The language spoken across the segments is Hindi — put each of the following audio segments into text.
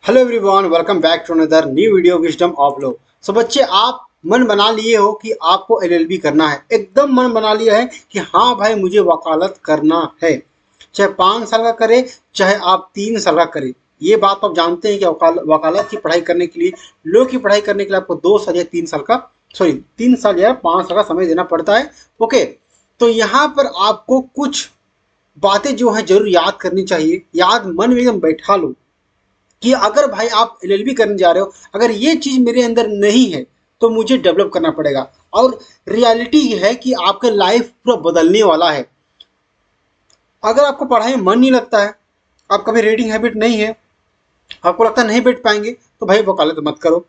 Hello everyone, welcome back to another new video wisdom of लो। सो बच्चे, आप मन बना लिए हो कि आपको एलएलबी करना है, एकदम मन बना लिया है कि हाँ भाई मुझे वकालत करना है। चाहे 5 साल का करे, चाहे आप 3 साल का करे। ये बात आप जानते हैं कि वकालत की पढ़ाई करने के लिए, लॉ की पढ़ाई करने के लिए आपको 2 साल या 3 साल का, सॉरी 3 साल या 5 साल का समय देना पड़ता है। ओके, तो यहाँ पर आपको कुछ बातें जो है जरूर याद करनी चाहिए। याद मन में एकदम बैठा लो कि अगर भाई आप एलएलबी करने जा रहे हो, अगर ये चीज मेरे अंदर नहीं है तो मुझे डेवलप करना पड़ेगा। और रियलिटी ये है कि आपका लाइफ पूरा बदलने वाला है। अगर आपको पढ़ाई में मन नहीं लगता है, आपका भी रीडिंग हैबिट नहीं है, आपको लगता है नहीं बैठ पाएंगे, तो भाई वकालत मत करो।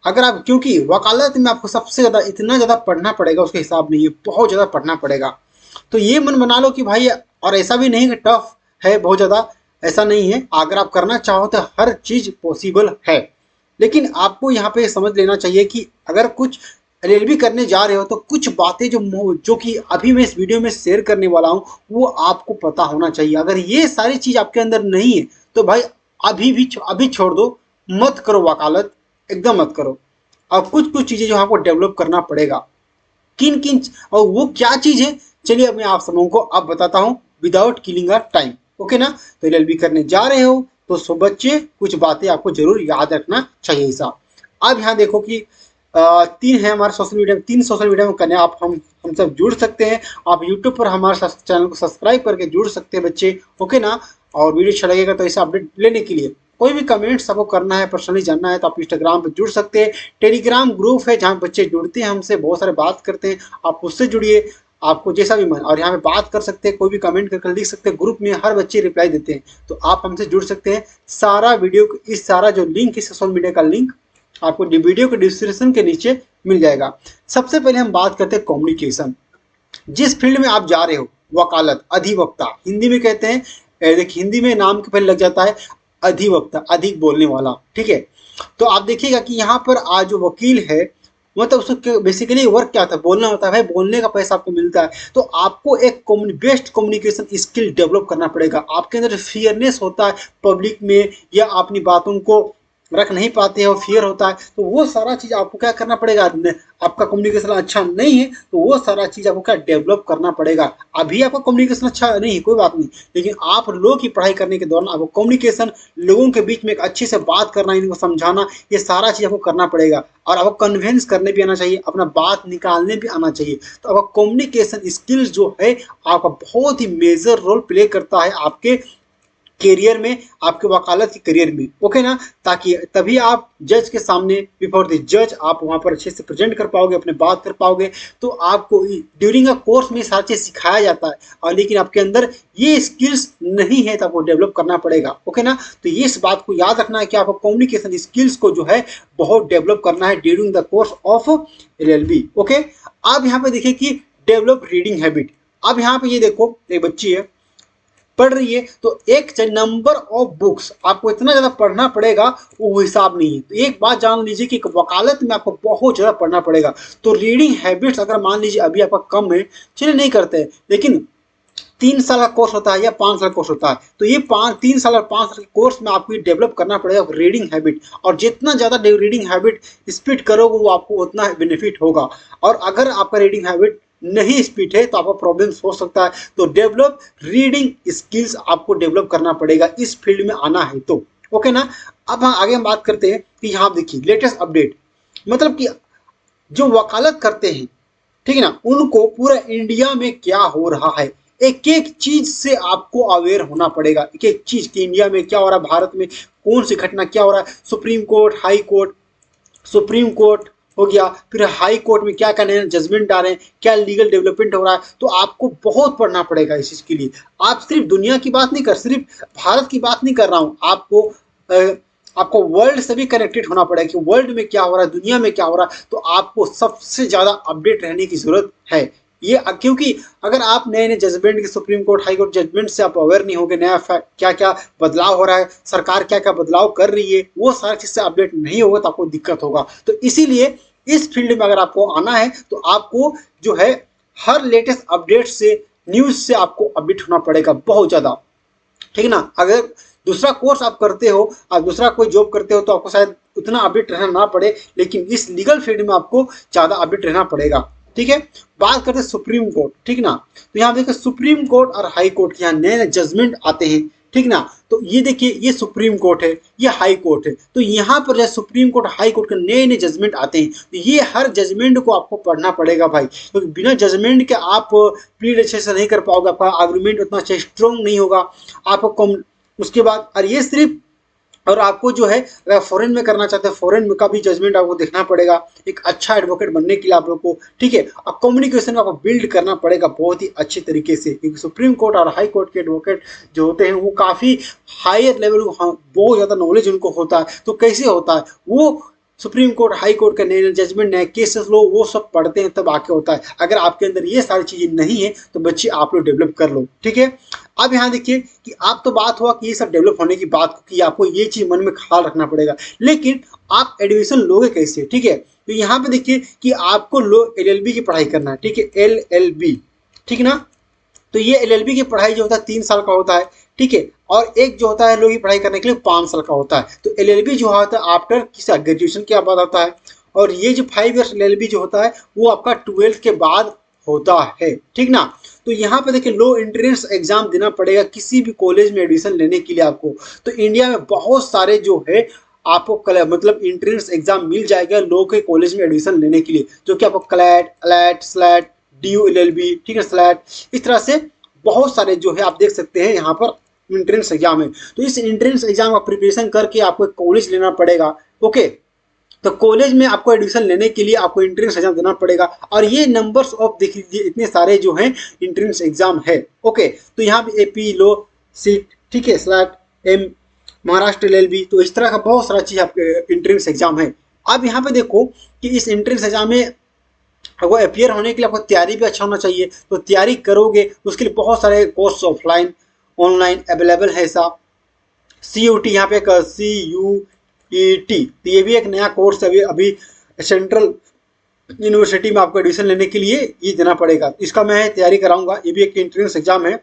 अगर आप, क्योंकि वकालत में आपको सबसे ज्यादा इतना ज्यादा पढ़ना पड़ेगा, उसके हिसाब नहीं है, बहुत ज्यादा पढ़ना पड़ेगा। तो ये मन बना लो कि भाई, और ऐसा भी नहीं कि टफ है बहुत ज्यादा, ऐसा नहीं है। अगर आप करना चाहो तो हर चीज पॉसिबल है। लेकिन आपको यहाँ पे समझ लेना चाहिए कि अगर कुछ एलएलबी करने जा रहे हो तो कुछ बातें जो कि अभी मैं इस वीडियो में शेयर करने वाला हूँ वो आपको पता होना चाहिए। अगर ये सारी चीज आपके अंदर नहीं है तो भाई अभी छोड़ दो, मत करो वकालत, एकदम मत करो। और कुछ कुछ चीजें जो आपको डेवलप करना पड़ेगा, किन किन, और वो क्या चीज है, चलिए अब मैं आप सबों को अब बताता हूँ without killing a time. Okay ना? तो एलएलबी करने जा रहे हो तो सो बच्चे, कुछ बातें आपको जरूर याद रखना चाहिए साहब। अब यहाँ देखो कि तीन है हमारे सोशल मीडिया में, 3 सोशल मीडिया में करने आप हम सब जुड़ सकते हैं। आप यूट्यूब पर हमारे चैनल को सब्सक्राइब करके जुड़ सकते हैं बच्चे। ओके ना? और वीडियो अच्छा लगेगा तो ऐसे अपडेट लेने के लिए कोई भी कमेंट्स आपको करना है, पर्सनली जानना है, तो आप इंस्टाग्राम पर जुड़ सकते हैं। टेलीग्राम ग्रुप है जहाँ बच्चे जुड़ते हैं हमसे, बहुत सारे बात करते हैं, आप उससे जुड़िए। आपको जैसा भी मन, और यहाँ पे बात कर सकते हैं, कोई भी कमेंट करके लिख सकते हैं। ग्रुप में हर बच्चे रिप्लाई देते हैं, तो आप हमसे जुड़ सकते हैं। सारा वीडियो, इस सारा जो लिंक है सोशल मीडिया का लिंक आपको वीडियो के डिस्क्रिप्शन के नीचे मिल जाएगा। सबसे पहले हम बात करते हैं कम्युनिकेशन। जिस फील्ड में आप जा रहे हो, वकालत, अधिवक्ता हिंदी में कहते हैं। देखिए, हिंदी में नाम के पहले लग जाता है अधिवक्ता, अधिक बोलने वाला। ठीक है? तो आप देखिएगा कि यहाँ पर आज जो वकील है, मतलब उसको बेसिकली वर्क क्या होता है, बोलना होता है। भाई बोलने का पैसा आपको मिलता है, तो आपको एक बेस्ट कम्युनिकेशन स्किल डेवलप करना पड़ेगा। आपके अंदर फियरनेस होता है पब्लिक में, या अपनी बातों को रख नहीं पाते हो, फियर होता है, तो वो सारा चीज आपको क्या करना पड़ेगा। आपका कम्युनिकेशन अच्छा नहीं है तो वो सारा चीज आपको क्या डेवलप करना पड़ेगा। अभी आपका कम्युनिकेशन अच्छा नहीं है, कोई बात नहीं, लेकिन आप लोगों की पढ़ाई करने के दौरान आपको कम्युनिकेशन, लोगों के बीच में एक अच्छे से बात करना, इनको समझाना, ये सारा चीज आपको करना पड़ेगा। और आपको कन्विंस करने भी आना चाहिए, अपना बात निकालने भी आना चाहिए। तो आपका कम्युनिकेशन स्किल्स जो है आपका बहुत ही मेजर रोल प्ले करता है आपके करियर में, आपके वकालत के करियर में। ओके ना? ताकि तभी आप जज के सामने, बिफोर द जज, आप वहां पर अच्छे से प्रेजेंट कर पाओगे, अपने बात कर पाओगे। तो आपको ड्यूरिंग अ कोर्स में सारी चीज सिखाया जाता है, और लेकिन आपके अंदर ये स्किल्स नहीं है तो आपको डेवलप करना पड़ेगा। ओके ना? तो ये इस बात को याद रखना है कि आपको कम्युनिकेशन स्किल्स को जो है बहुत डेवलप करना है during the course of LLB. Okay, अब यहाँ पे देखिए कि डेवलप रीडिंग हैबिट। अब यहाँ पे ये देखो, एक बच्ची है, पढ़ रही है, तो एक नंबर ऑफ बुक्स आपको इतना ज्यादा पढ़ना पड़ेगा, वो हिसाब नहीं है। तो एक बात जान लीजिए कि वकालत में आपको बहुत ज्यादा पढ़ना पड़ेगा। तो रीडिंग हैबिट्स अगर मान लीजिए अभी आपका कम है, चलिए नहीं करते हैं, लेकिन 3 साल का कोर्स होता है या 5 साल का कोर्स होता है, तो ये 3 साल और 5 साल के कोर्स में आपको डेवलप करना पड़ेगा रीडिंग हैबिट। और जितना ज्यादा रीडिंग हैबिट स्पीड करोगे वो आपको उतना बेनिफिट होगा। और अगर आपका रीडिंग हैबिट नहीं स्पीड है तो आपको प्रॉब्लम हो सकता है। तो डेवलप रीडिंग स्किल्स आपको डेवलप करना पड़ेगा इस फील्ड में आना है तो। ओके ना? अब आगे हम बात करते हैं कि यहाँ देखिए लेटेस्ट अपडेट, मतलब कि जो वकालत करते हैं, ठीक है ना, उनको पूरा इंडिया में क्या हो रहा है, एक एक चीज से आपको अवेयर होना पड़ेगा। एक एक चीज कि इंडिया में क्या हो रहा है, भारत में कौन सी घटना क्या हो रहा है, supreme court, high court, supreme court हो गया, फिर हाई कोर्ट में क्या क्या नए जजमेंट आ रहे हैं, क्या लीगल डेवलपमेंट हो रहा है। तो आपको बहुत पढ़ना पड़ेगा इस चीज के लिए। आप सिर्फ दुनिया की बात नहीं कर, सिर्फ भारत की बात नहीं कर रहा हूं, आपको वर्ल्ड से भी कनेक्टेड होना पड़ेगा कि वर्ल्ड में क्या हो रहा है, दुनिया में क्या हो रहा है। तो आपको सबसे ज्यादा अपडेट रहने की जरूरत है। ये क्योंकि अगर आप नए नए जजमेंट के, supreme court, high court judgement से आप अवेयर नहीं होंगे, नया क्या क्या बदलाव हो रहा है, सरकार क्या क्या बदलाव कर रही है, वो सारी चीज से अपडेट नहीं होगा तो आपको दिक्कत होगा। तो इसीलिए इस फील्ड में अगर आपको आना है तो आपको जो है हर लेटेस्ट अपडेट से, न्यूज से आपको अपडेट होना पड़ेगा बहुत ज्यादा। ठीक है ना? अगर दूसरा कोर्स आप करते हो, आप दूसरा कोई जॉब करते हो तो आपको शायद उतना अपडेट रहना ना पड़े, लेकिन इस लीगल फील्ड में आपको ज़्यादा अपडेट रहना पड़ेगा। ठीक है, बात करते हैं सुप्रीम कोर्ट। ठीक ना, तो यहाँ देखिए सुप्रीम कोर्ट और हाई कोर्ट के यहाँ नए नए जजमेंट आते हैं। ठीक ना, तो ये देखिए ये सुप्रीम कोर्ट है, ये हाई कोर्ट है, तो यहाँ पर जो सुप्रीम कोर्ट हाई कोर्ट के नए नए जजमेंट आते हैं, तो ये हर जजमेंट को आपको पढ़ना पड़ेगा भाई, क्योंकि बिना जजमेंट के आप प्लीड अच्छे से नहीं कर पाओगे, आपका आर्गूमेंट उतना अच्छा स्ट्रॉन्ग नहीं होगा आपको कम। उसके बाद और ये सिर्फ और आपको जो है अगर फॉरेन में करना चाहते हैं, फॉरेन में का भी जजमेंट आपको देखना पड़ेगा एक अच्छा एडवोकेट बनने के लिए आप लोग को। ठीक है, और कम्युनिकेशन आपको बिल्ड करना पड़ेगा बहुत ही अच्छे तरीके से, क्योंकि सुप्रीम कोर्ट और हाई कोर्ट के एडवोकेट जो होते हैं वो काफ़ी हायर लेवल, बहुत ज़्यादा नॉलेज उनको होता है। तो कैसे होता है वो, सुप्रीम कोर्ट हाई कोर्ट का नए नए जजमेंट नए केसेस लो वो सब पढ़ते हैं तब आके होता है। अगर आपके अंदर ये सारी चीज़ें नहीं है तो बच्चे आप लोग डेवलप कर लो। ठीक है, अब यहाँ देखिए कि आप तो बात हुआ कि ये सब डेवलप होने की बात कि आपको ये चीज़ मन में ख्याल रखना पड़ेगा, लेकिन आप एडमिशन लोगे कैसे। ठीक है, तो यहाँ पे देखिए कि आपको लो LLB की पढ़ाई करना है। ठीक है, LLB, ठीक ना, तो ये LLB की पढ़ाई जो होता है 3 साल का होता है। ठीक है, और एक जो होता है लोग की पढ़ाई करने के लिए 5 साल का होता है। तो LLB जो होता है आफ्टर किस ग्रेजुएशन के बाद आता है, और ये जो 5 ईयर्स LLB जो होता है वो आपका 12th के बाद होता है। ठीक ना, तो यहाँ पे देखिए लो एंट्रेंस एग्जाम देना पड़ेगा किसी भी कॉलेज में एडमिशन लेने के लिए आपको। तो इंडिया में बहुत सारे जो है आपको मतलब एंट्रेंस एग्जाम मिल जाएगा लो के कॉलेज में एडमिशन लेने के लिए, जो कि आपको क्लैट, अलैट, स्लैट, DU LLB, ठीक है, स्लैट, इस तरह से बहुत सारे जो है आप देख सकते हैं यहाँ पर एंट्रेंस एग्जाम है। तो इस एंट्रेंस एग्जाम का प्रिपरेशन करके आपको कॉलेज लेना पड़ेगा। ओके, तो कॉलेज में आपको एडमिशन लेने के लिए आपको एंट्रेंस एग्जाम देना पड़ेगा, और ये नंबर्स ऑफ देख लीजिए इतने सारे जो हैं एंट्रेंस एग्जाम है। ओके, तो यहाँ पे AP लो सीट, ठीक है, स्लैट, M महाराष्ट्र LLB, तो इस तरह का बहुत सारा चीज़ आपके एंट्रेंस एग्जाम है। अब यहाँ पे देखो कि इस एंट्रेंस एग्जाम में वो अपियर होने के लिए आपको तैयारी भी अच्छा होना चाहिए। तो तैयारी करोगे उसके लिए बहुत सारे कोर्स ऑफलाइन ऑनलाइन अवेलेबल है। ऐसा CUT, यहाँ पे CUET, तो ये भी एक नया कोर्स है अभी सेंट्रल यूनिवर्सिटी में आपको एडमिशन लेने के लिए ये देना पड़ेगा। इसका मैं तैयारी कराऊंगा, ये भी एक एंट्रेंस एग्जाम है।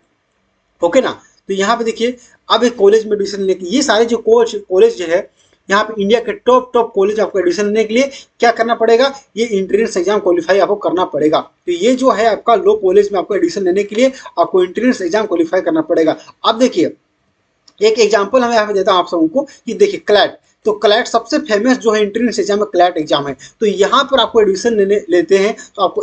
ओके ना, तो यहाँ पे देखिए अब एक कॉलेज में एडमिशन लेने के ये सारे जो कॉलेज जो है यहाँ पे इंडिया के टॉप कॉलेज आपको एडमिशन लेने के लिए क्या करना पड़ेगा, ये एंट्रेंस एग्जाम क्वालिफाई आपको करना पड़ेगा। तो ये जो है आपका लो कॉलेज में आपको एडमिशन लेने के लिए आपको एंट्रेंस एग्जाम क्वालिफाई करना पड़ेगा। अब देखिए एक एग्जाम्पल हमें यहाँ पे देता हूँ आप सबको कि देखिए क्लैट, तो क्लैट सबसे फेमस जो है एंट्रेंस एग्जाम है क्लैट एग्जाम है। तो यहाँ पर आपको एडमिशन लेते हैं तो आपको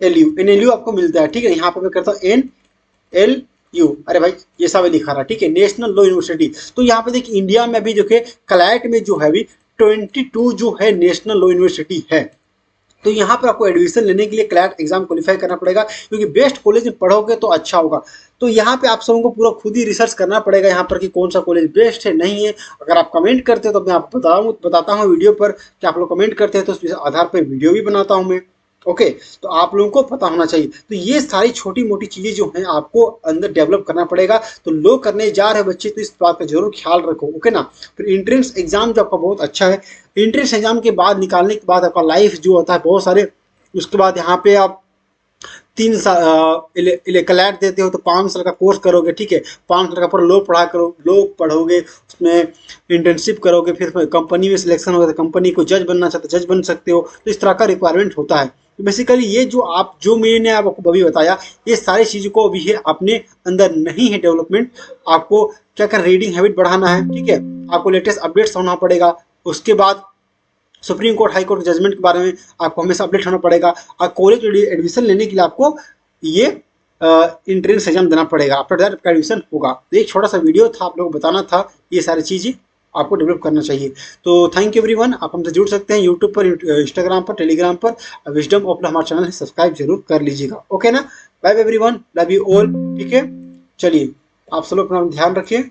NLU आपको मिलता है। ठीक है, यहाँ पर मैं करता हूँ NLU, अरे भाई ये सब लिखा रहा, ठीक है, नेशनल लॉ यूनिवर्सिटी। तो यहाँ पे देखिए इंडिया में अभी जो है क्लैट में जो है अभी 22 जो है नेशनल लॉ यूनिवर्सिटी है। तो यहाँ पर आपको एडमिशन लेने के लिए क्लैट एग्जाम क्वालिफाई करना पड़ेगा, क्योंकि बेस्ट कॉलेज में पढ़ोगे तो अच्छा होगा। तो यहाँ पे आप सबको पूरा खुद ही रिसर्च करना पड़ेगा यहाँ पर कि कौन सा कॉलेज बेस्ट है नहीं है। अगर आप कमेंट करते हो तो मैं आपको बताता हूँ वीडियो पर कि आप लोग कमेंट करते हैं तो उस आधार पर वीडियो भी बनाता हूँ मैं। ओके, तो आप लोगों को पता होना चाहिए। तो ये सारी छोटी मोटी चीज़ें जो हैं आपको अंदर डेवलप करना पड़ेगा। तो लो करने जा रहे बच्चे तो इस बात का जरूर ख्याल रखो। ओके ना, फिर एंट्रेंस एग्जाम जो आपका बहुत अच्छा है, एंट्रेंस एग्जाम के बाद निकालने के बाद आपका लाइफ जो होता है बहुत सारे, उसके बाद यहाँ पे आप 3 साल क्लैट देते हो तो 5 साल का कोर्स करोगे। ठीक है, 5 साल का पूरा लो पढ़ोगे, उसमें इंटर्नशिप करोगे, फिर कंपनी में सिलेक्शन होगा तो कंपनी को जज बनना चाहते जज बन सकते हो। तो इस तरह का रिक्वायरमेंट होता है। तो बेसिकली ये जो मैंने आपको अभी बताया ये सारी चीज़ों को अभी है अपने अंदर नहीं है डेवलपमेंट। आपको क्या कर रीडिंग हैबिट बढ़ाना है। ठीक है, आपको लेटेस्ट अपडेट्स होना पड़ेगा। उसके बाद supreme court high court judgement के बारे में आपको हमेशा अपडेट होना पड़ेगा। और कॉलेज एडमिशन लेने के लिए आपको ये एंट्रेंस एग्जाम देना पड़ेगा। आफ्टर दैट आपका एडमिशन होगा। तो एक छोटा सा वीडियो था, आप लोगों को बताना था ये सारी चीज़ें आपको डेवलप करना चाहिए। तो थैंक यू एवरीवन, आप हमसे जुड़ सकते हैं यूट्यूब पर, इंस्टाग्राम पर, टेलीग्राम पर। विजडम ऑफ लॉ हमारा चैनल है, सब्सक्राइब जरूर कर लीजिएगा। ओके ना, bye everyone, love you all. ठीक है, चलिए आप सब लोग अपना ध्यान रखिए।